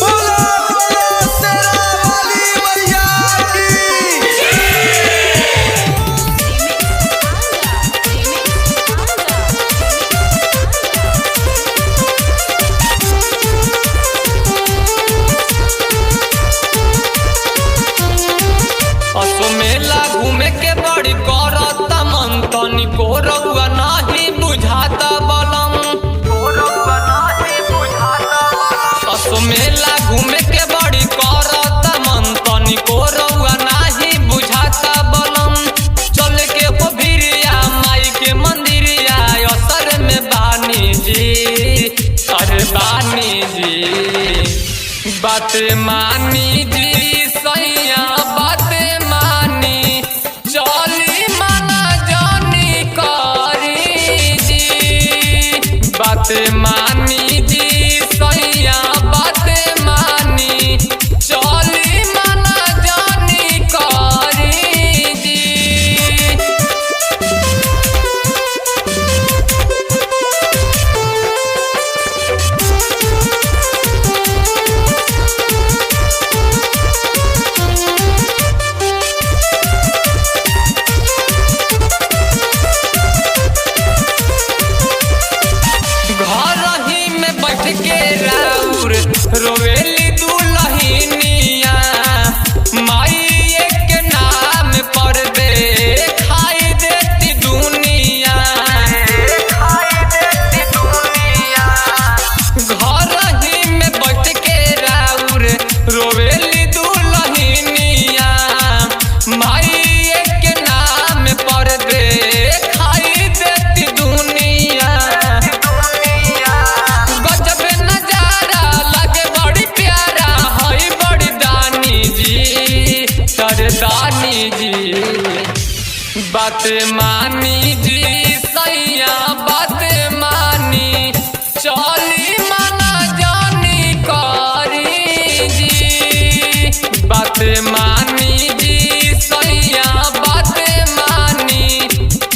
बोलो बोलो शेरा वाली मैया की। असो मेला घूमे के बड़ी करत मन तनिको रउआ नाही बुझाता बलम। असो मेला घूमे के बड़ी करत मन तनिको रउआ नाही बुझाता बलम। चल के हो भिरिया माई के मंदिरिया असर में बानी जी, अरे बानी जी। बात मानी जी सैया बात मानी, चली मना जानी करी जी। बात मानी जी सैया बात मानी, चली मना जानी करी जी। घर ही में बैठ के राउर रोवेली दुल्हनिया, माई के नाम पर खाई देती दुनिया। घर ही में बैठ के राउर रोवेली दुल्हनिया, माई के नाम पर खाई देती दुनिया। गजब नजारा लगे बड़ी प्यारा है बड़ी दानी जी, सरदानी जी। बात मानी जी सैया बात मानी, चली मना जानी करी जी। बात मानी जी सैया बात मानी,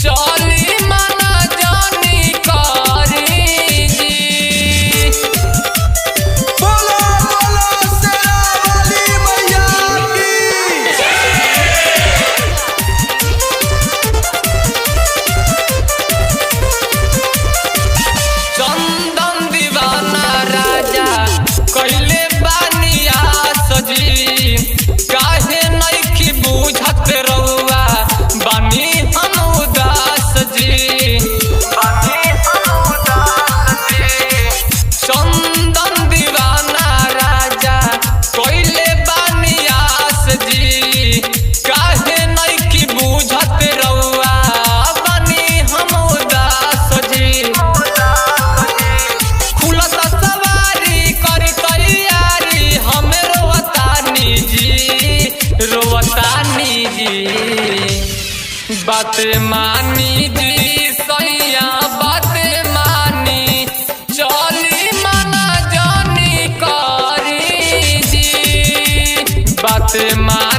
चली मना जानी करी जी। बोलो बोलो शेरा वाली मैया की। चंदन दीवाना राजा कैले बानिया सजी, काहे नइखी बुझत रउआ बानी हम उदास जी। चंदन दीवाना राजा कैले बानिया सजी, काहे नइखी बुझत रउआ बानी हम उदास जी। खुलत सवारी कर तैयारी हमें रोवतानी जी, रोवतानी जी। बात मानी जी सैया बात मानी, चली मना जानी करी जी। बात मानी